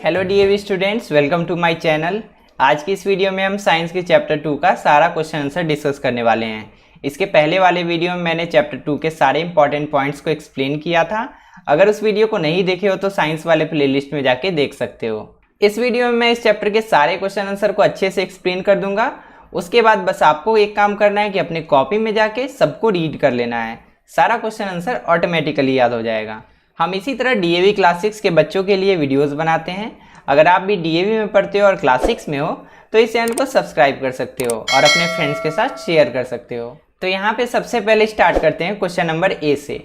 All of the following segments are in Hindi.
Hello DAV students, welcome to my channel. आज की इस वीडियो में हम साइंस के चैप्टर 2 का सारा क्वेश्चन आंसर डिस्कस करने वाले हैं। इसके पहले वाले वीडियो में मैंने चैप्टर 2 के सारे इंपॉर्टेंट पॉइंट्स को एक्सप्लेन किया था। अगर उस वीडियो को नहीं देखे हो तो साइंस वाले प्लेलिस्ट में जाके देख सकते हो। इस वीडियो में मैं इस चैप्टर के सारे क्वेश्चन आंसर को अच्छे से एक्सप्लेन कर दूंगा। उसके बाद बस आपको एक काम करना है कि अपने कॉपी में जाके सबको रीड कर लेना है। सारा क्वेश्चन आंसर ऑटोमेटिकली याद हो जाएगा। हम इसी तरह डीएवी क्लास 6 के बच्चों के लिए वीडियोस बनाते हैं। अगर आप भी डीएवी में पढ़ते हो और क्लास 6 में हो तो इस चैनल को सब्सक्राइब कर सकते हो और अपने फ्रेंड्स के साथ शेयर कर सकते हो। तो यहाँ पे सबसे पहले स्टार्ट करते हैं क्वेश्चन नंबर ए से।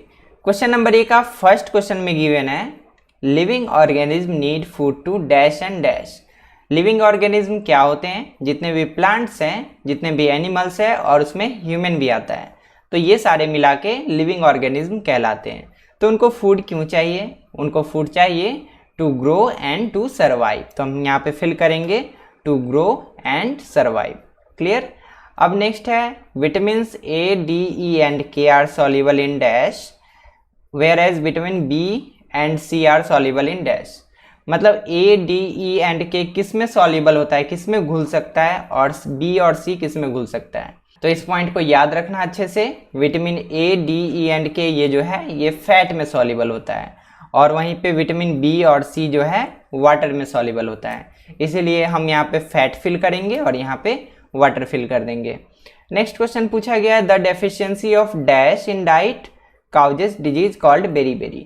क्वेश्चन नंबर ए का फर्स्ट क्वेश्चन में गिवन है living organism need food to dash and dash. Living organism क्या होते हैं? जितने भी प्लांट्स हैं, जितने भी एनिमल्स हैं और उसमें ह्यूमन भी आता है, तो ये सारे मिला के लिविंग ऑर्गेनिज्म कहलाते हैं। तो उनको फूड क्यों चाहिए? उनको फूड चाहिए to grow and to survive. तो हम यहाँ पे फिल करेंगे to grow and survive. Clear. अब नेक्स्ट है vitamin A, D, E and K are soluble in dash whereas vitamin B and C are soluble in dash. मतलब ए, डी, ई एंड के किस में सॉल्युबल होता है, किस में घुल सकता है, और बी और सी किस में घुल सकता है। तो इस पॉइंट को याद रखना अच्छे से। Vitamin A, D, E and के ये जो है ये फैट में सॉल्युबल होता है, और वहीं पे विटामिन बी और सी जो है वाटर में सॉल्युबल होता है। इसीलिए हम यहाँ पे फैट फिल करेंगे और यहाँ पे वाटर फिल कर देंगे। नेक्स्ट क्वेश्चन पूछा गया है the deficiency of dash in diet causes disease called beriberi.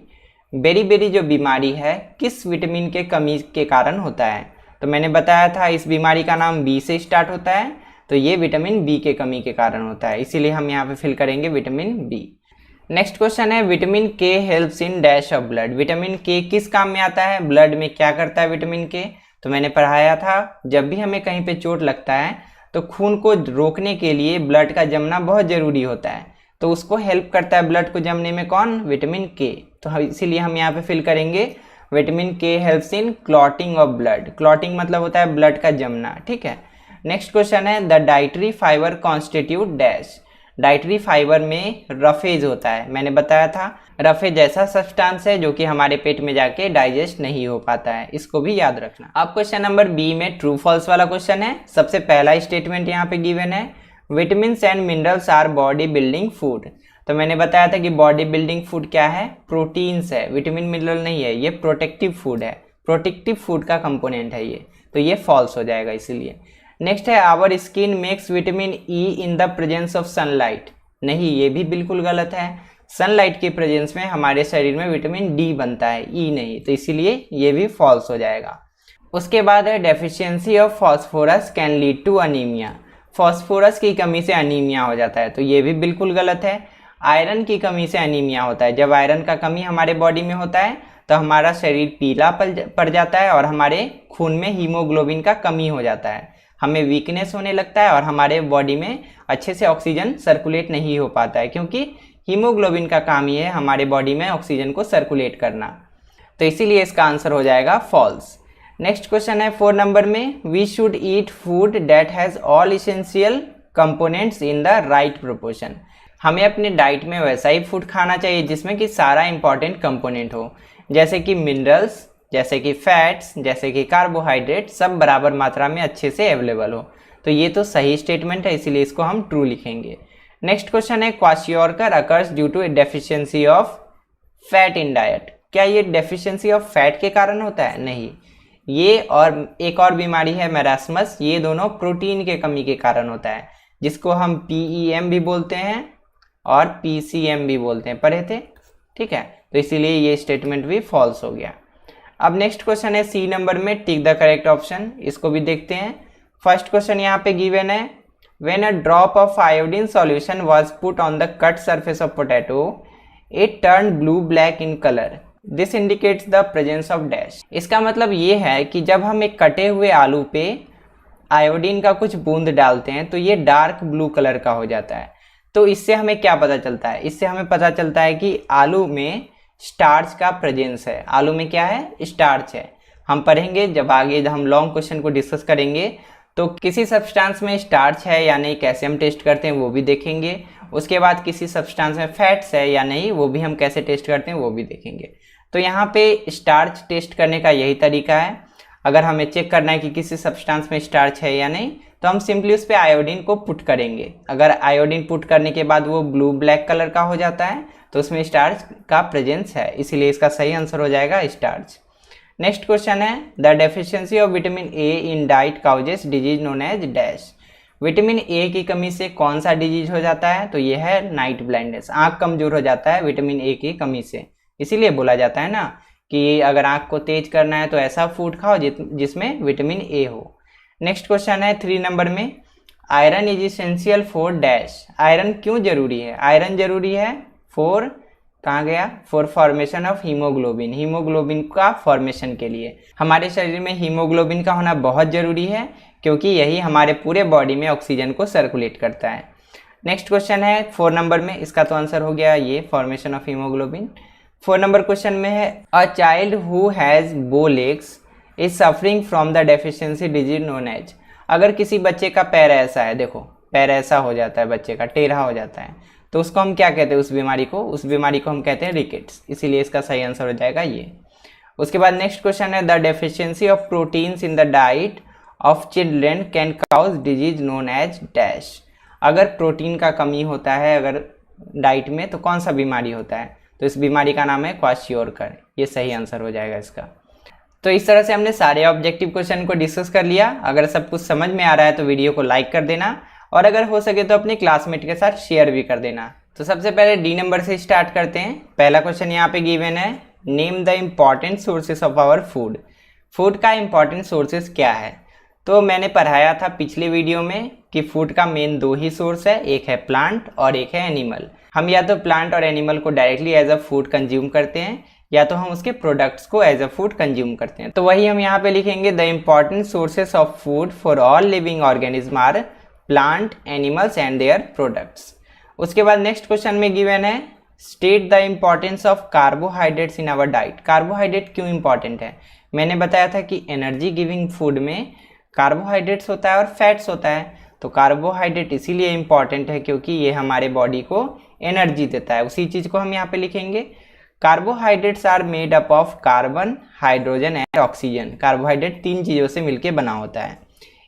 Beriberi जो बीमारी है किस विटामिन के कमी के कारण होता है? तो मैंने बताया था इस बीमारी का नाम बी से स्टार्ट होता है, तो ये विटामिन बी के कमी के कारण होता है, इसीलिए हम यहाँ पे फिल करेंगे विटामिन बी। नेक्स्ट क्वेश्चन है विटामिन के helps in dash of blood. Vitamin के किस काम में आता है? ब्लड में क्या करता है विटामिन के? तो मैंने पढ़ाया था जब भी हमें कहीं पे चोट लगता है तो खून को रोकने के लिए ब्लड का जमना बहुत ज़रूरी होता है, तो उसको हेल्प करता है ब्लड को जमने में कौन? विटामिन के। तो इसीलिए हम यहाँ पे फिल करेंगे विटामिन के helps in clotting of blood. Clotting मतलब होता है ब्लड का जमना। ठीक है। नेक्स्ट क्वेश्चन है the dietary fibre constitute dash. Dietary fibre में रफेज होता है। मैंने बताया था रफेज ऐसा सब्सटेंस है जो कि हमारे पेट में जाके डाइजेस्ट नहीं हो पाता है, इसको भी याद रखना। अब क्वेश्चन नंबर बी में ट्रू फॉल्स वाला क्वेश्चन है। सबसे पहला स्टेटमेंट यहाँ पे गिवन है vitamins and minerals our body building food. तो मैंने बताया था कि बॉडी बिल्डिंग फूड क्या है? प्रोटीन्स है, विटामिन मिनरल नहीं है, ये प्रोटेक्टिव फूड है, प्रोटेक्टिव फूड का कंपोनेंट है ये, तो ये फॉल्स हो जाएगा इसीलिए। नेक्स्ट है our skin makes vitamin E in the presence of sunlight. नहीं, ये भी बिल्कुल गलत है। सनलाइट के प्रेजेंस में हमारे शरीर में विटामिन डी बनता है, ई नहीं, तो इसीलिए ये भी फॉल्स हो जाएगा। उसके बाद है deficiency of phosphorus can lead to anaemia. Phosphorus की कमी से अनीमिया हो जाता है, तो ये भी बिल्कुल गलत है। आयरन की कमी से अनीमिया होता है। जब आयरन का कमी हमारे बॉडी में होता है तो हमारा शरीर पीला पड़ जाता है और हमारे खून में हीमोग्लोबिन का कमी हो जाता है, हमें वीकनेस होने लगता है और हमारे बॉडी में अच्छे से ऑक्सीजन सर्कुलेट नहीं हो पाता है, क्योंकि हीमोग्लोबिन का काम ही है हमारे बॉडी में ऑक्सीजन को सर्कुलेट करना। तो इसीलिए इसका आंसर हो जाएगा फॉल्स। नेक्स्ट क्वेश्चन है 4 नंबर में we should eat food that has all essential components in the right proportion. हमें अपने डाइट में वैसा ही फूड खाना चाहिए जिसमें कि सारा इंपॉर्टेंट कंपोनेंट हो, जैसे कि मिनरल्स, जैसे कि फैट्स, जैसे कि कार्बोहाइड्रेट, सब बराबर मात्रा में अच्छे से अवेलेबल हो। तो ये तो सही स्टेटमेंट है, इसीलिए इसको हम ट्रू लिखेंगे। नेक्स्ट क्वेश्चन है kwashiorkor occurs due to deficiency of fat in diet. क्या ये डेफिशिएंसी ऑफ फैट के कारण होता है? नहीं, ये और एक और बीमारी है मैरास्मस, ये दोनों प्रोटीन के कमी के कारण होता है, जिसको हम PEM भी बोलते हैं और PCM भी बोलते हैं, पढ़े थे। ठीक है, तो इसीलिए ये स्टेटमेंट भी फॉल्स हो गया। अब नेक्स्ट क्वेश्चन है सी नंबर में टिक द करेक्ट ऑप्शन। इसको भी देखते हैं। फर्स्ट क्वेश्चन यहाँ पे गिवन है when a drop of iodine solution was put on the cut surface of potato it turn blue black in colour, this indicates the presence of dash. इसका मतलब ये है कि जब हम एक कटे हुए आलू पे आयोडीन का कुछ बूंद डालते हैं तो ये डार्क ब्लू कलर का हो जाता है। तो इससे हमें क्या पता चलता है? इससे हमें पता चलता है कि आलू में स्टार्च का प्रेजेंस है। आलू में क्या है? स्टार्च है। हम पढ़ेंगे जब आगे हम लॉन्ग क्वेश्चन को डिस्कस करेंगे तो किसी सब्सटेंस में स्टार्च है या नहीं कैसे हम टेस्ट करते हैं वो भी देखेंगे। उसके बाद किसी सब्सटेंस में फैट्स है या नहीं वो भी हम कैसे टेस्ट करते हैं वो भी देखेंगे। तो यहाँ पे स्टार्च टेस्ट करने का यही तरीका है। अगर हमें चेक करना है कि किसी सब्सटेंस में स्टार्च है या नहीं, तो हम सिंपली उस पर आयोडीन को पुट करेंगे। अगर आयोडीन पुट करने के बाद वो ब्लू ब्लैक कलर का हो जाता है तो उसमें स्टार्च का प्रेजेंस है, इसीलिए इसका सही आंसर हो जाएगा स्टार्च। नेक्स्ट क्वेश्चन है, the deficiency of vitamin A in diet causes disease known as dash. Vitamin A की कमी से कौन सा डिजीज हो जाता है, तो यह है नाइट ब्लाइंडनेस। आंख कमजोर हो जाता है विटामिन ए की कमी से, इसीलिए बोला जाता है ना कि अगर आंख को तेज करना है तो ऐसा फूड खाओ जिसमें विटामिन ए हो। नेक्स्ट क्वेश्चन है 3 नंबर में, iron is essential for dash. Iron क्यों जरूरी है? आयरन जरूरी है फॉर, कहाँ गया, for formation of haemoglobin. Haemoglobin का फॉर्मेशन के लिए हमारे शरीर में हीमोग्लोबिन का होना बहुत ज़रूरी है, क्योंकि यही हमारे पूरे बॉडी में ऑक्सीजन को सर्कुलेट करता है। नेक्स्ट क्वेश्चन है 4 नंबर में, इसका तो आंसर हो गया ये formation of haemoglobin. 4 number question में है, a child who has bow legs is suffering from the deficiency disease known as. अगर किसी बच्चे का पैर ऐसा है, देखो पैर ऐसा हो जाता है, बच्चे का टेढ़ा हो जाता है, तो उसको हम क्या कहते हैं, उस बीमारी को हम कहते हैं रिकेट्स, इसीलिए इसका सही आंसर हो जाएगा ये। उसके बाद नेक्स्ट क्वेश्चन है, the deficiency of proteins in the diet of children can cause disease known as dash. अगर प्रोटीन का कमी होता है अगर डाइट में तो कौन सा बीमारी होता है, तो इस बीमारी का नाम है क्वाशियोरकर, ये सही आंसर हो जाएगा इसका। तो इस तरह से हमने सारे ऑब्जेक्टिव क्वेश्चन को डिस्कस कर लिया। अगर सब कुछ समझ में आ रहा है तो वीडियो को लाइक कर देना, और अगर हो सके तो अपने क्लासमेट के साथ शेयर भी कर देना। तो सबसे पहले डी नंबर से स्टार्ट करते हैं। पहला क्वेश्चन यहाँ पे गिवन है, name the important sources of our food. Food का इम्पॉर्टेंट सोर्सेस क्या है? तो मैंने पढ़ाया था पिछले वीडियो में कि फूड का मेन 2 ही सोर्स है, एक है प्लांट और एक है एनिमल। हम या तो प्लांट और एनिमल को directly as a food consume करते हैं, या तो हम उसके प्रोडक्ट्स को एज अ फूड कंज्यूम करते हैं। तो वही हम यहाँ पे लिखेंगे, the important sources of food for all living organism are plant, animals and their products. उसके बाद नेक्स्ट क्वेश्चन में गिवन है, state the importance of carbohydrates in our diet. Carbohydrate क्यों इंपॉर्टेंट है? मैंने बताया था कि एनर्जी गिविंग फूड में कार्बोहाइड्रेट्स होता है और फैट्स होता है। तो कार्बोहाइड्रेट इसीलिए इम्पॉर्टेंट है क्योंकि ये हमारे बॉडी को एनर्जी देता है। उसी चीज़ को हम यहाँ पे लिखेंगे, carbohydrates are made up of carbon, hydrogen and oxygen. Carbohydrate 3 चीज़ों से मिलकर बना होता है।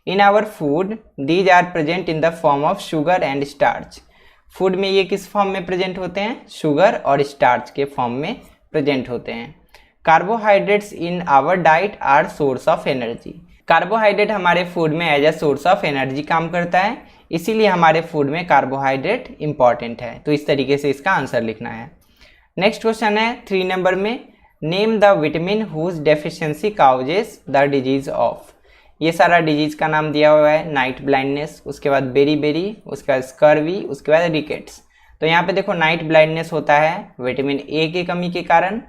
In our food these are present in the form of sugar and starch. Food में ये किस फॉर्म में प्रेजेंट होते हैं? शुगर और स्टार्च के फॉर्म में प्रेजेंट होते हैं। Carbohydrates in our diet are source of energy. Carbohydrate हमारे फूड में as a source of energy काम करता है, इसीलिए हमारे फूड में कार्बोहाइड्रेट इंपॉर्टेंट है। तो इस तरीके से इसका आंसर लिखना है। नेक्स्ट क्वेश्चन है 3 नंबर में, name the vitamin whose deficiency causes the disease of. ये सारा डिजीज का नाम दिया हुआ है, नाइट ब्लाइंडनेस, उसके बाद बेरी, उसके बाद स्कर्वी, उसके बाद रिकेट्स। तो यहाँ पे देखो नाइट ब्लाइंडनेस होता है विटामिन ए की कमी के कारण।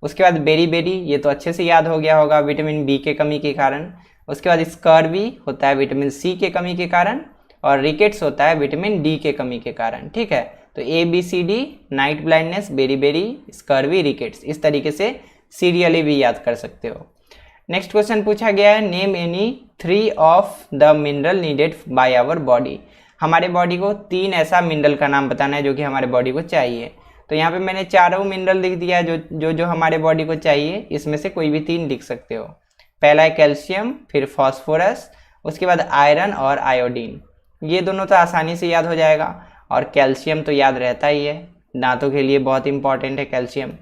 उसके बाद बेरी, ये तो अच्छे से याद हो गया होगा, विटामिन बी के कमी के कारण। उसके बाद स्कर्वी होता है विटामिन सी के कमी के कारण, और रिकेट्स होता है विटामिन डी के कमी के कारण। ठीक है, तो ABCD, night blindness, beri, scurvy, rickets, इस तरीके से सीरियली भी याद कर सकते हो। नेक्स्ट क्वेश्चन पूछा गया है, name any 3 of the mineral needed by our body. हमारे बॉडी को 3 ऐसा मिनरल का नाम बताना है जो कि हमारे बॉडी को चाहिए। तो यहाँ पे मैंने चारों मिनरल लिख दिया है जो हमारे बॉडी को चाहिए। इसमें से कोई भी 3 लिख सकते हो। पहला है कैल्शियम, फिर फॉस्फोरस, उसके बाद आयरन और आयोडीन। ये दोनों तो आसानी से याद हो जाएगा, और कैल्शियम तो याद रहता ही है, दांतों के लिए बहुत इंपॉर्टेंट है कैल्शियम।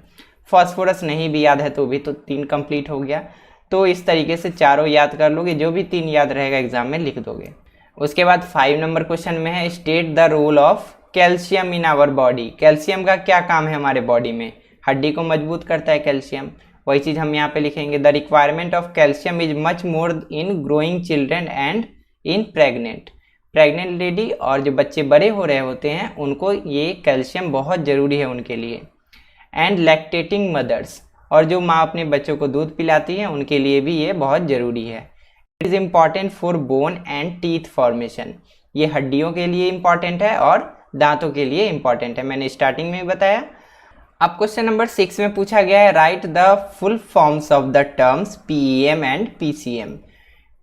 फॉस्फोरस नहीं भी याद है तो भी तो 3 कंप्लीट हो गया। तो इस तरीके से चारों याद कर लोगे, जो भी 3 याद रहेगा एग्जाम में लिख दोगे। उसके बाद 5 नंबर क्वेश्चन में है, state the role of calcium in our body. Calcium का क्या काम है हमारे बॉडी में? हड्डी को मजबूत करता है कैल्शियम। वही चीज़ हम यहाँ पे लिखेंगे, the requirement of calcium is much more in growing children and in pregnant lady, और जो बच्चे बड़े हो रहे होते हैं उनको ये कैल्शियम बहुत ज़रूरी है उनके लिए। एंड लैक्टेटिंग मदर्स, और जो माँ अपने बच्चों को दूध पिलाती है उनके लिए भी ये बहुत ज़रूरी है। It is important for bone and teeth formation. ये हड्डियों के लिए इम्पॉर्टेंट है और दांतों के लिए इम्पॉर्टेंट है, मैंने स्टार्टिंग में बताया। अब क्वेश्चन नंबर 6 में पूछा गया है, right the full forms of the terms PEM and PCM।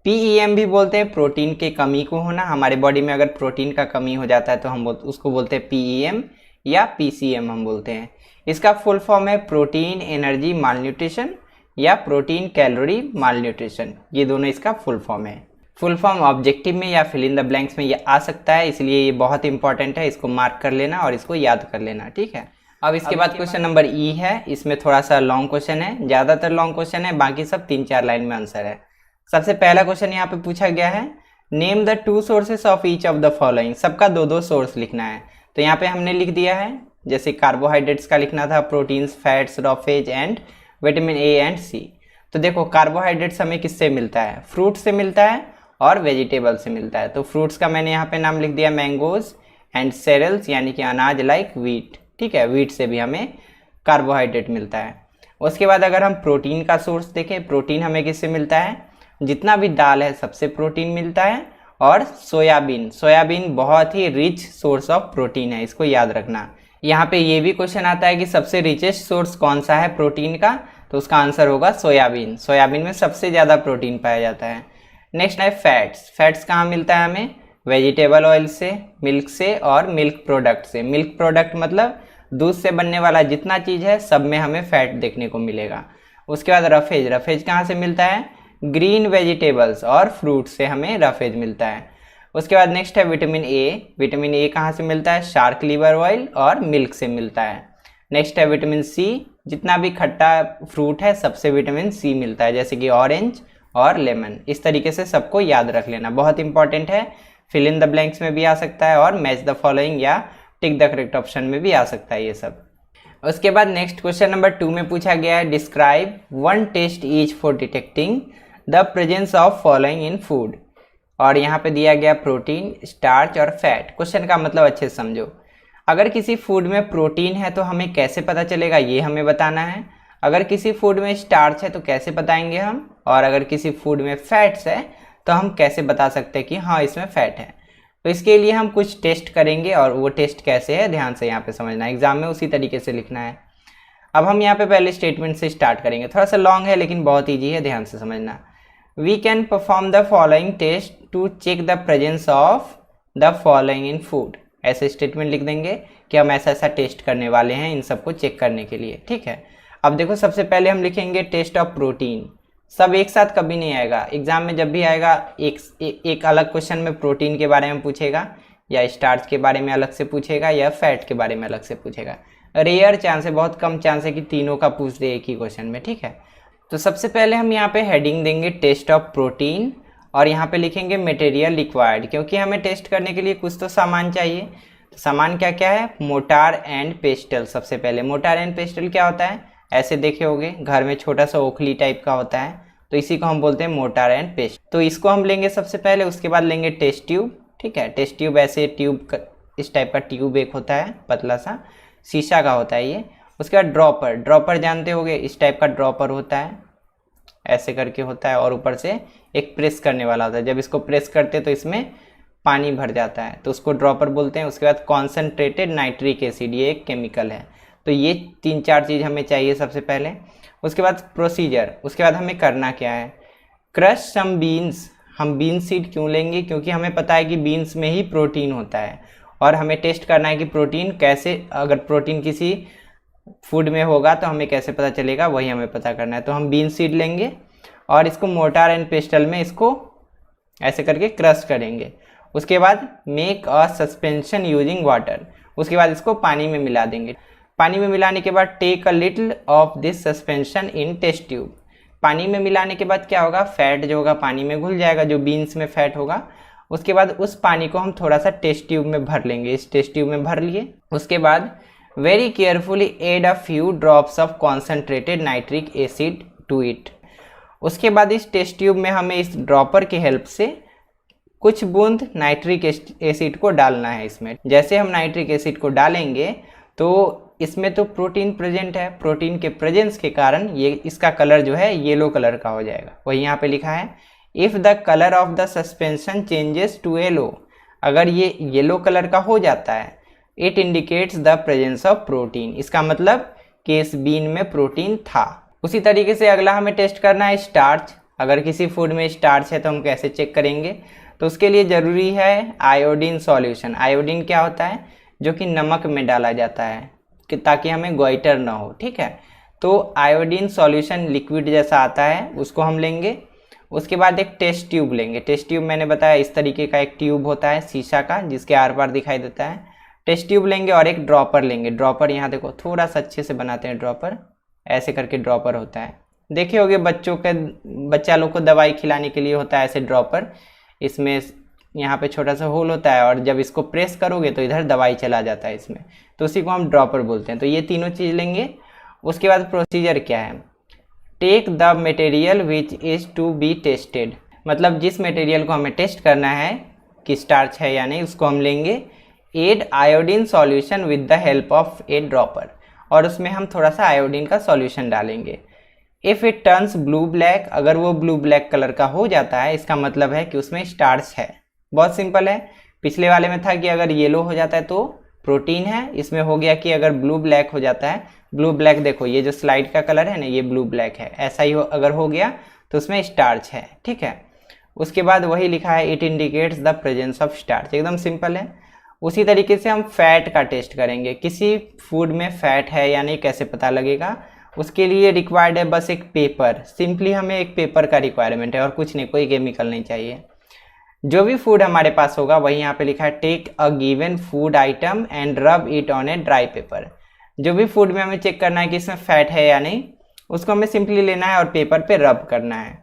PEM भी बोलते हैं प्रोटीन के कमी को होना। हमारे बॉडी में अगर प्रोटीन का कमी हो जाता है तो हम उसको बोलते हैं PEM या PCM हम बोलते हैं। इसका फुल फॉर्म है प्रोटीन एनर्जी मालन्यूट्रिशन। या प्रोटीन कैलोरी माल न्यूट्रिशन, ये दोनों इसका फुल फॉर्म है। फुल फॉर्म ऑब्जेक्टिव में या फिल इन द ब्लैंक्स में ये आ सकता है, इसलिए ये बहुत इंपॉर्टेंट है, इसको मार्क कर लेना और इसको याद कर लेना, ठीक है। अब इसके बाद क्वेश्चन नंबर ई है, इसमें थोड़ा सा लॉन्ग क्वेश्चन है, ज़्यादातर लॉन्ग क्वेश्चन है, बाकी सब 3-4 लाइन में आंसर है। सबसे पहला क्वेश्चन यहाँ पे पूछा गया है, name the 2 sources of each of the following. सबका 2-2 सोर्स लिखना है। तो यहाँ पे हमने लिख दिया है, जैसे कार्बोहाइड्रेट्स का लिखना था, proteins, fats, roughage and vitamin A and C. तो देखो कार्बोहाइड्रेट्स हमें किससे मिलता है, फ्रूट से मिलता है और वेजिटेबल से मिलता है। तो फ्रूट्स का मैंने यहाँ पे नाम लिख दिया मैंगोज एंड सेरेल्स, यानी कि अनाज लाइक व्हीट, ठीक है। व्हीट से भी हमें कार्बोहाइड्रेट मिलता है। उसके बाद अगर हम प्रोटीन का सोर्स देखें, प्रोटीन हमें किससे मिलता है, जितना भी दाल है सबसे प्रोटीन मिलता है। और सोयाबीन, सोयाबीन बहुत ही रिच सोर्स ऑफ प्रोटीन है, इसको याद रखना। यहाँ पे ये भी क्वेश्चन आता है कि सबसे रिचेस्ट सोर्स कौन सा है प्रोटीन का, तो उसका आंसर होगा सोयाबीन। सोयाबीन में सबसे ज़्यादा प्रोटीन पाया जाता है। नेक्स्ट है फैट्स। फैट्स कहाँ मिलता है हमें, वेजिटेबल ऑयल से, मिल्क से और मिल्क प्रोडक्ट से। मिल्क प्रोडक्ट मतलब दूध से बनने वाला जितना चीज़ है सब में हमें फैट देखने को मिलेगा। उसके बाद रफेज, रफेज कहाँ से मिलता है, ग्रीन वेजिटेबल्स और फ्रूट से हमें रफेज मिलता है। उसके बाद नेक्स्ट है विटामिन ए। विटामिन ए कहाँ से मिलता है, शार्क लीवर ऑयल और मिल्क से मिलता है। नेक्स्ट है विटामिन सी, जितना भी खट्टा फ्रूट है सबसे विटामिन सी मिलता है, जैसे कि ऑरेंज और लेमन। इस तरीके से सबको याद रख लेना, बहुत इंपॉर्टेंट है। फिल इन द ब्लैंक्स में भी आ सकता है और मैच द फॉलोइंग या टिक द करेक्ट ऑप्शन में भी आ सकता है ये सब। उसके बाद नेक्स्ट क्वेश्चन नंबर 2 में पूछा गया है, describe 1 test each for detecting the presence of following in food. और यहाँ पे दिया गया प्रोटीन, स्टार्च और फैट। क्वेश्चन का मतलब अच्छे से समझो। अगर किसी फूड में प्रोटीन है तो हमें कैसे पता चलेगा, ये हमें बताना है। अगर किसी फूड में स्टार्च है तो कैसे बताएंगे हम, और अगर किसी फूड में फैट्स है तो हम कैसे बता सकते हैं कि हाँ इसमें फैट है। तो इसके लिए हम कुछ टेस्ट करेंगे, और वो टेस्ट कैसे है ध्यान से यहाँ पे समझना, एग्जाम में उसी तरीके से लिखना है। अब हम यहाँ पे पहले स्टेटमेंट से स्टार्ट करेंगे, थोड़ा सा लॉन्ग है लेकिन बहुत ईजी है, ध्यान से समझना। We can perform the following test to check the presence of the following in food. ऐसे स्टेटमेंट लिख देंगे कि हम ऐसा ऐसा टेस्ट करने वाले हैं इन सबको चेक करने के लिए, ठीक है। अब देखो सबसे पहले हम लिखेंगे टेस्ट ऑफ प्रोटीन। सब एक साथ कभी नहीं आएगा, एग्जाम में जब भी आएगा एक अलग क्वेश्चन में प्रोटीन के बारे में पूछेगा, या स्टार्च के बारे में अलग से पूछेगा, या फैट के बारे में अलग से पूछेगा। रेयर चांस है, बहुत कम चांस है कि तीनों का पूछ दे एक ही क्वेश्चन में, ठीक है। तो सबसे पहले हम यहाँ पे हेडिंग देंगे टेस्ट ऑफ प्रोटीन, और यहाँ पे लिखेंगे मटेरियल रिक्वायर्ड, क्योंकि हमें टेस्ट करने के लिए कुछ तो सामान चाहिए। तो सामान क्या क्या है, मोटार एंड पेस्टल। सबसे पहले मोटार एंड पेस्टल क्या होता है, ऐसे देखे होगे घर में छोटा सा ओखली टाइप का होता है, तो इसी को हम बोलते हैं मोटार एंड पेस्ट। तो इसको हम लेंगे सबसे पहले। उसके बाद लेंगे टेस्ट ट्यूब, ठीक है। टेस्ट ट्यूब ऐसे ट्यूब इस टाइप का ट्यूब एक होता है, पतला सा शीशा का होता है ये। उसके बाद ड्रॉपर, ड्रॉपर जानते होगे, इस टाइप का ड्रॉपर होता है, ऐसे करके होता है, और ऊपर से एक प्रेस करने वाला होता है। जब इसको प्रेस करते तो इसमें पानी भर जाता है, तो उसको ड्रॉपर बोलते हैं। उसके बाद कॉन्सेंट्रेटेड नाइट्रिक एसिड, ये एक केमिकल है। तो ये 3-4 चीज़ हमें चाहिए सबसे पहले। उसके बाद प्रोसीजर, उसके बाद हमें करना क्या है, क्रश सम बीन्स। हम बीन सीड क्यों लेंगे, क्योंकि हमें पता है कि बीन्स में ही प्रोटीन होता है, और हमें टेस्ट करना है कि प्रोटीन कैसे, अगर प्रोटीन किसी फूड में होगा तो हमें कैसे पता चलेगा, वही हमें पता करना है। तो हम बीन सीड लेंगे और इसको मोटार एंड पेस्टल में इसको ऐसे करके क्रश करेंगे। उसके बाद make a suspension using water, उसके बाद इसको पानी में मिला देंगे। पानी में मिलाने के बाद take a little of this suspension in test tube. पानी में मिलाने के बाद क्या होगा, फैट जो होगा पानी में घुल जाएगा, जो बीन्स में फैट होगा। उसके बाद उस पानी को हम थोड़ा सा टेस्ट ट्यूब में भर लेंगे, इस टेस्ट ट्यूब में भर लिए। उसके बाद very carefully add a few drops of concentrated nitric acid to it. उसके बाद इस टेस्ट ट्यूब में हमें इस ड्रॉपर की हेल्प से कुछ बूंद नाइट्रिक एसिड को डालना है इसमें। जैसे हम नाइट्रिक एसिड को डालेंगे तो इसमें तो प्रोटीन प्रेजेंट है, प्रोटीन के प्रेजेंस के कारण ये इसका कलर जो है येलो कलर का हो जाएगा। वही यहाँ पे लिखा है, if the colour of the suspension changes to yellow, अगर ये येलो कलर का हो जाता है, it indicates the presence of protein, इसका मतलब कि इस बीन में प्रोटीन था। उसी तरीके से अगला हमें टेस्ट करना है स्टार्च। अगर किसी फूड में स्टार्च है तो हम कैसे चेक करेंगे, तो उसके लिए ज़रूरी है आयोडीन सॉल्यूशन। आयोडीन क्या होता है, जो कि नमक में डाला जाता है कि ताकि हमें गोइटर ना हो, ठीक है। तो आयोडीन सॉल्यूशन लिक्विड जैसा आता है उसको हम लेंगे। उसके बाद एक टेस्ट ट्यूब लेंगे। टेस्ट ट्यूब मैंने बताया इस तरीके का एक ट्यूब होता है शीशा का जिसके आर पार दिखाई देता है। टेस्ट ट्यूब लेंगे और एक ड्रॉपर लेंगे। ड्रॉपर यहाँ देखो थोड़ा सा अच्छे से बनाते हैं ड्रॉपर, ऐसे करके ड्रॉपर होता है। देखे होगे बच्चा लोग को दवाई खिलाने के लिए होता है ऐसे ड्रॉपर। इसमें यहाँ पे छोटा सा होल होता है और जब इसको प्रेस करोगे तो इधर दवाई चला जाता है इसमें, तो उसी को हम ड्रॉपर बोलते हैं। तो ये तीनों चीज़ लेंगे। उसके बाद प्रोसीजर क्या है, take the material which is to be tested, मतलब जिस मटेरियल को हमें टेस्ट करना है कि स्टार्च है या नहीं उसको हम लेंगे। Add iodine solution with the help of a dropper, और उसमें हम थोड़ा सा आयोडीन का सॉल्यूशन डालेंगे। If it turns blue black, अगर वो ब्लू ब्लैक कलर का हो जाता है इसका मतलब है कि उसमें स्टार्च है। बहुत सिंपल है। पिछले वाले में था कि अगर येलो हो जाता है तो प्रोटीन है, इसमें हो गया कि अगर ब्लू ब्लैक हो जाता है, ब्लू ब्लैक देखो ये जो स्लाइड का कलर है ना ये ब्लू ब्लैक है, ऐसा ही अगर हो गया तो उसमें स्टार्च है। ठीक है, उसके बाद वही लिखा है it indicates the presence of starch, एकदम सिंपल है। उसी तरीके से हम फैट का टेस्ट करेंगे। किसी फूड में फैट है या नहीं कैसे पता लगेगा, उसके लिए रिक्वायर्ड है बस एक पेपर। सिंपली हमें एक पेपर का रिक्वायरमेंट है और कुछ नहीं, कोई केमिकल नहीं चाहिए। जो भी फूड हमारे पास होगा वही यहाँ पे लिखा है take a given food item and rub it on a dry paper. जो भी फूड में हमें चेक करना है कि इसमें फैट है या नहीं उसको हमें सिंपली लेना है और पेपर पे रब करना है।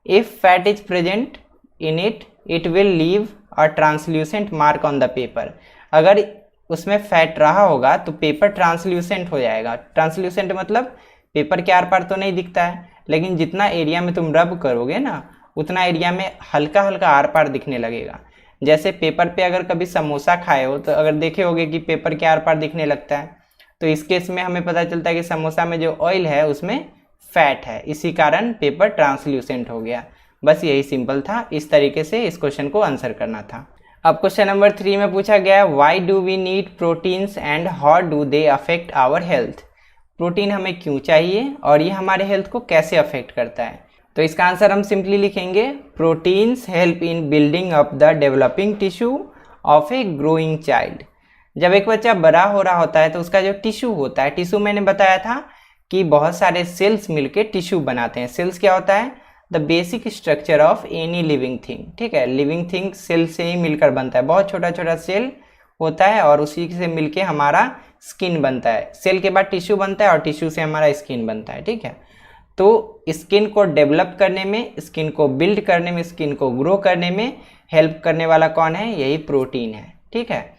If fat is present in it, it will leave a translucent mark on the paper. अगर उसमें फैट रहा होगा तो पेपर ट्रांसल्यूसेंट हो जाएगा। ट्रांसल्यूसेंट मतलब पेपर के आर पार तो नहीं दिखता है, लेकिन जितना एरिया में तुम रब करोगे ना उतना एरिया में हल्का हल्का आर पार दिखने लगेगा। जैसे पेपर पे अगर कभी समोसा खाए हो तो अगर देखे होगे कि पेपर के आर पार दिखने लगता है, तो इस केस में हमें पता चलता है कि समोसा में जो ऑयल है उसमें फैट है, इसी कारण पेपर ट्रांसल्यूसेंट हो गया। बस यही सिंपल था, इस तरीके से इस क्वेश्चन को आंसर करना था। अब क्वेश्चन नंबर 3 में पूछा गया why do we need proteins and how do they affect our health. Protein हमें क्यों चाहिए और ये हमारे हेल्थ को कैसे अफेक्ट करता है। तो इसका आंसर हम सिंपली लिखेंगे proteins help in building up the developing tissue of a growing child. जब एक बच्चा बड़ा हो रहा होता है तो उसका जो टिश्यू होता है, टिश्यू मैंने बताया था कि बहुत सारे सेल्स मिलके टिश्यू बनाते हैं। सेल्स क्या होता है, the basic structure of any living thing. ठीक है, लिविंग थिंग सेल से ही मिलकर बनता है। बहुत छोटा छोटा सेल होता है और उसी से मिलके हमारा स्किन बनता है। सेल के बाद टिश्यू बनता है और टिश्यू से हमारा स्किन बनता है। ठीक है, तो स्किन को डेवलप करने में, स्किन को बिल्ड करने में, स्किन को ग्रो करने में हेल्प करने वाला कौन है, यही प्रोटीन है। ठीक है,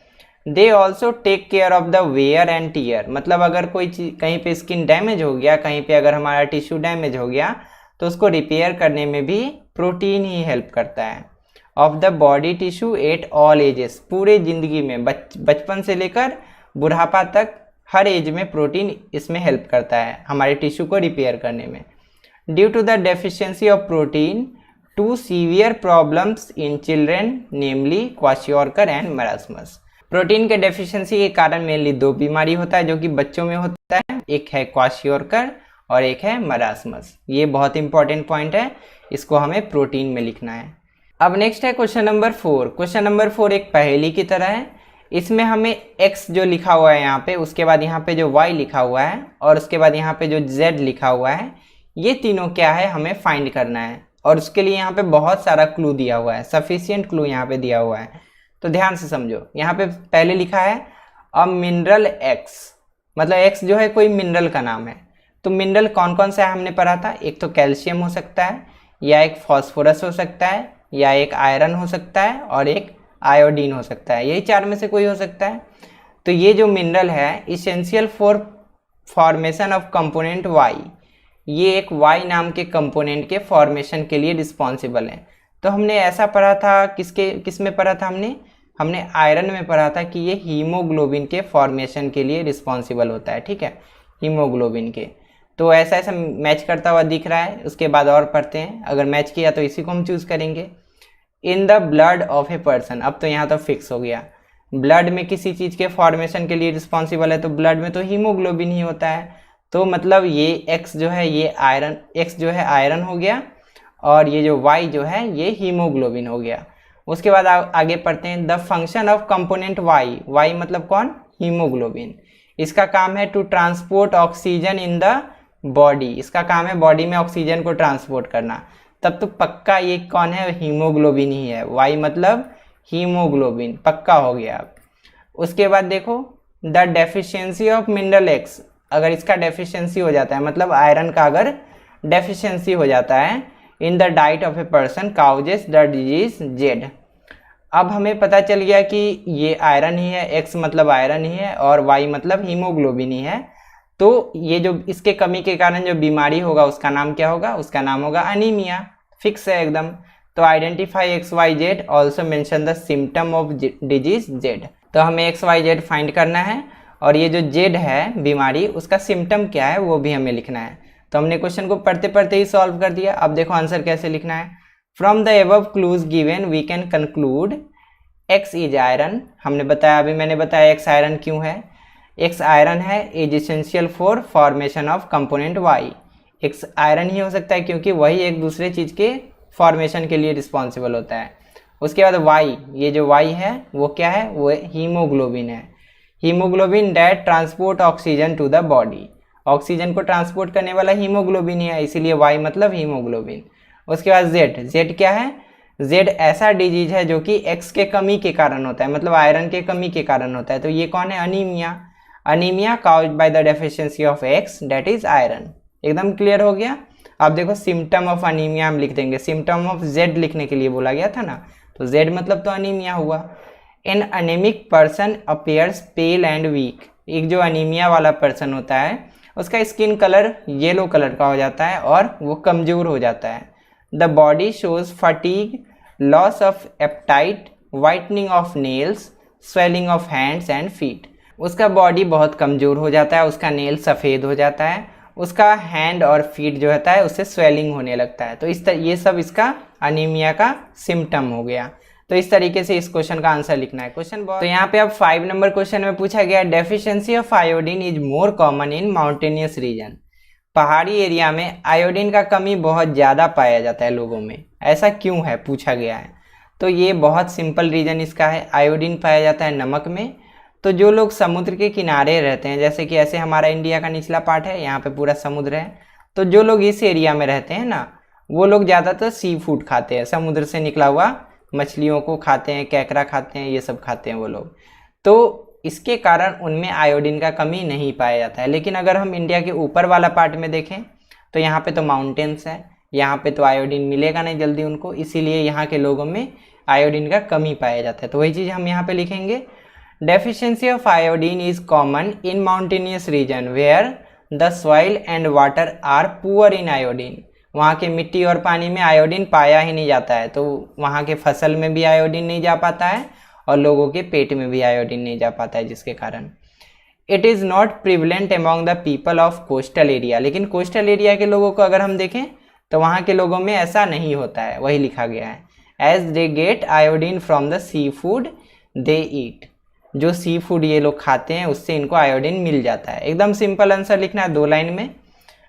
they also take care of the wear and tear, मतलब अगर कोई चीज कहीं पे स्किन डैमेज हो गया, कहीं पे अगर हमारा टिश्यू डैमेज हो गया तो उसको रिपेयर करने में भी प्रोटीन ही हेल्प करता है। Of the body tissue at all ages, पूरे जिंदगी में बचपन से लेकर बुढ़ापा तक हर एज में प्रोटीन इसमें हेल्प करता है हमारे टिश्यू को रिपेयर करने में। Due to the deficiency of protein two severe problems in children namely kwashiorkor and marasmus. Protein के डेफिशिएंसी के कारण मेनली दो बीमारी होता है जो कि बच्चों में होता है, एक है क्वाशियोरकर और एक है मरासमस। ये बहुत इंपॉर्टेंट पॉइंट है, इसको हमें प्रोटीन में लिखना है। अब नेक्स्ट है क्वेश्चन नंबर 4। क्वेश्चन नंबर 4 एक पहेली की तरह है। इसमें हमें x जो लिखा हुआ है यहाँ पे, उसके बाद यहाँ पे जो y लिखा हुआ है और उसके बाद यहाँ पे जो z लिखा हुआ है, ये तीनों क्या है हमें फाइंड करना है। और उसके लिए यहाँ पे बहुत सारा क्लू दिया हुआ है, सफिशिएंट क्लू यहाँ पे दिया हुआ है। तो ध्यान से समझो, यहाँ पे पहले लिखा है अ मिनरल x, मतलब x जो है कोई मिनरल का नाम है। तो मिनरल कौन कौन सा है हमने पढ़ा था, एक तो कैल्शियम हो सकता है, या एक फॉस्फोरस हो सकता है, या एक आयरन हो सकता है और एक आयोडीन हो सकता है। यही चार में से कोई हो सकता है। तो ये जो मिनरल है essential for formation of component y, ये एक y नाम के कंपोनेंट के फॉर्मेशन के लिए रिस्पॉन्सिबल है। तो हमने ऐसा पढ़ा था, किस में पढ़ा था हमने आयरन में पढ़ा था कि ये हीमोग्लोबिन के फॉर्मेशन के लिए रिस्पॉन्सिबल होता है। ठीक है, हीमोग्लोबिन के। तो ऐसा ऐसा मैच करता हुआ दिख रहा है। उसके बाद और पढ़ते हैं, अगर मैच किया तो इसी को हम चूज करेंगे। In the blood of a person, अब तो यहाँ तो फिक्स हो गया, ब्लड में किसी चीज़ के फॉर्मेशन के लिए रिस्पॉन्सिबल है तो ब्लड में तो हीमोग्लोबिन ही होता है। तो मतलब ये x जो है ये आयरन, x जो है आयरन हो गया और ये जो y जो है ये हीमोग्लोबिन हो गया। उसके बाद आगे पढ़ते हैं the function of component y मतलब कौन, हीमोग्लोबिन। इसका काम है to transport oxygen in the body, इसका काम है बॉडी में ऑक्सीजन को ट्रांसपोर्ट करना, तब तो पक्का ये कौन है, हीमोग्लोबिन ही है। वाई मतलब हीमोग्लोबिन, पक्का हो गया। अब उसके बाद देखो the deficiency of mineral x, अगर इसका डेफिशिएंसी हो जाता है मतलब आयरन का अगर डेफिशिएंसी हो जाता है इन the diet of a person causes the disease Z. अब हमें पता चल गया कि ये आयरन ही है, एक्स मतलब आयरन ही है और वाई मतलब हीमोग्लोबिन ही है। तो ये जो इसके कमी के कारण जो बीमारी होगा उसका नाम क्या होगा, उसका नाम होगा अनीमिया, फिक्स है एकदम। तो identify X Y Z, also mention the symptom of disease Z. तो हमें एक्स वाई जेड फाइंड करना है और ये जो जेड है बीमारी उसका सिम्टम क्या है वो भी हमें लिखना है। तो हमने क्वेश्चन को पढ़ते पढ़ते ही सॉल्व कर दिया। अब देखो आंसर कैसे लिखना है। From the above clues given we can conclude X is iron. हमने बताया, अभी मैंने बताया एक्स आयरन क्यों है। एक्स आयरन है is essential for formation of component Y. X iron ही हो सकता है क्योंकि वही एक दूसरे चीज़ के फॉर्मेशन के लिए रिस्पॉन्सिबल होता है। उसके बाद वाई, ये जो वाई है वो क्या है, वो हीमोग्लोबिन है। Haemoglobin that transport oxygen to the body, oxygen को ट्रांसपोर्ट करने वाला हीमोग्लोबिन ही है, इसीलिए वाई मतलब हीमोग्लोबिन। उसके बाद जेड, जेड क्या है, जेड ऐसा डिजीज है जो कि एक्स के कमी के कारण होता है, मतलब आयरन के कमी के कारण होता है। तो ये कौन है, anaemia. Anaemia caused by the deficiency of x that is iron. एकदम क्लियर हो गया। अब देखो सिम्टम ऑफ अनीमिया हम लिख देंगे, सिम्टम ऑफ जेड लिखने के लिए बोला गया था ना, तो जेड मतलब तो अनीमिया हुआ। An anaemic person appears pale and weak, एक जो अनीमिया वाला पर्सन होता है उसका स्किन कलर येलो कलर का हो जाता है और वो कमजोर हो जाता है। The body shows fatigue, loss of appetite, whitening of nails, swelling of hands and feet. उसका बॉडी बहुत कमजोर हो जाता है, उसका नेल सफ़ेद हो जाता है, उसका हैंड और फीट जो होता है उससे स्वेलिंग होने लगता है। तो ये सब इसका अनीमिया का सिम्टम हो गया। तो इस तरीके से इस क्वेश्चन का आंसर लिखना है। क्वेश्चन तो यहाँ पे अब 5 नंबर क्वेश्चन में पूछा गया deficiency of iodine is more common in mountainous reason. पहाड़ी एरिया में आयोडीन का कमी बहुत ज़्यादा पाया जाता है लोगों में, ऐसा क्यों है पूछा गया है। तो ये बहुत सिंपल रीज़न इसका है, आयोडीन पाया जाता है नमक में। तो जो लोग समुद्र के किनारे रहते हैं, जैसे कि ऐसे हमारा इंडिया का निचला पार्ट है, यहाँ पे पूरा समुद्र है, तो जो लोग इस एरिया में रहते हैं ना, वो लोग ज़्यादातर सी फूड खाते हैं, समुद्र से निकला हुआ मछलियों को खाते हैं, केकड़ा खाते हैं, ये सब खाते हैं वो लोग। तो इसके कारण उनमें आयोडीन का कमी नहीं पाया जाता है। लेकिन अगर हम इंडिया के ऊपर वाला पार्ट में देखें तो यहाँ पे तो माउंटेन्स है, यहाँ पे तो आयोडीन मिलेगा नहीं जल्दी उनको, इसीलिए यहाँ के लोगों में आयोडीन का कमी पाया जाता है। तो वही चीज़ हम यहाँ पे लिखेंगे, deficiency of iodine is common in mountainous region where the soil and water are poor in iodine. वहाँ के मिट्टी और पानी में आयोडीन पाया ही नहीं जाता है, तो वहाँ के फसल में भी आयोडीन नहीं जा पाता है और लोगों के पेट में भी आयोडीन नहीं जा पाता है, जिसके कारण it is not prevalent among the people of coastal area. लेकिन कोस्टल एरिया के लोगों को अगर हम देखें तो वहाँ के लोगों में ऐसा नहीं होता है, वही लिखा गया है, as they get iodine from the seafood they eat. जो सी फूड ये लोग खाते हैं उससे इनको आयोडीन मिल जाता है। एकदम सिंपल आंसर लिखना है 2 लाइन में।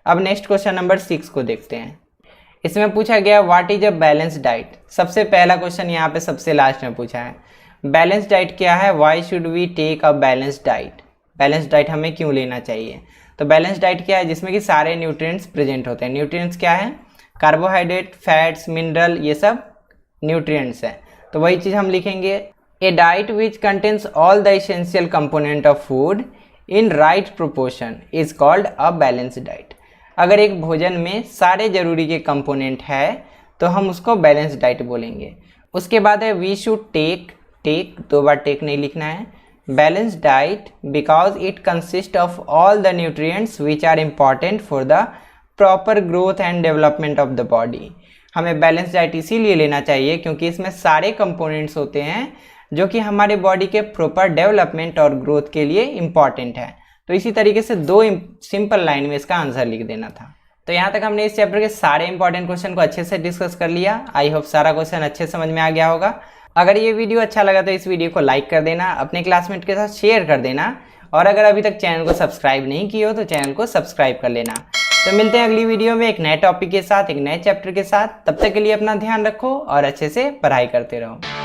अब नेक्स्ट क्वेश्चन नंबर 6 को देखते हैं। इसमें पूछा गया what is a balance diet. सबसे पहला क्वेश्चन यहाँ पे सबसे लास्ट में पूछा है, बैलेंस डाइट क्या है, why should we take a balance diet. Balance diet हमें क्यों लेना चाहिए। तो बैलेंस डाइट क्या है, जिसमें कि सारे न्यूट्रिएंट्स प्रेजेंट होते हैं। न्यूट्रिएंट्स क्या है, कार्बोहाइड्रेट, फैट्स, मिनरल, ये सब न्यूट्रिएंट्स हैं। तो वही चीज़ हम लिखेंगे, a diet which contains all the essential component of food in right proportion is called a balance diet. अगर एक भोजन में सारे जरूरी के कंपोनेंट है तो हम उसको बैलेंस डाइट बोलेंगे। उसके बाद है वी शुड टेक, 2 बार टेक नहीं लिखना है, balance diet because it consist of all the nutrients which are important for the proper growth and development of the body. हमें बैलेंस डाइट इसीलिए लेना चाहिए क्योंकि इसमें सारे कंपोनेंट्स होते हैं जो कि हमारे बॉडी के प्रॉपर डेवलपमेंट और ग्रोथ के लिए इम्पॉर्टेंट है। तो इसी तरीके से 2 सिंपल लाइन में इसका आंसर लिख देना था। तो यहाँ तक हमने इस चैप्टर के सारे इंपॉर्टेंट क्वेश्चन को अच्छे से डिस्कस कर लिया। आई होप सारा क्वेश्चन अच्छे समझ में आ गया होगा। अगर ये वीडियो अच्छा लगा तो इस वीडियो को लाइक कर देना, अपने क्लासमेट के साथ शेयर कर देना, और अगर अभी तक चैनल को सब्सक्राइब नहीं किए हो तो चैनल को सब्सक्राइब कर लेना। तो मिलते हैं अगली वीडियो में एक नए टॉपिक के साथ, एक नए चैप्टर के साथ। तब तक के लिए अपना ध्यान रखो और अच्छे से पढ़ाई करते रहो।